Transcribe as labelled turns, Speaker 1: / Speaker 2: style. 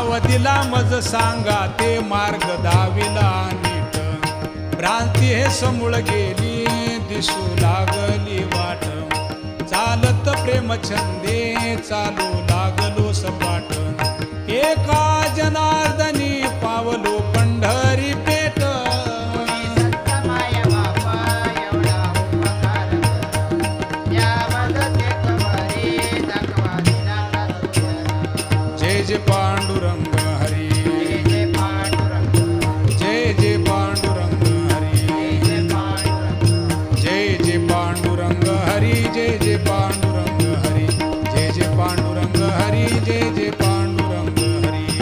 Speaker 1: ठाव दिला मज सांगा ते मार्ग दाविला नीट भ्रांती हे समूळ गेली दिसू लागली वाट चालत प्रेम छंदे चालू लागलो सपाट एका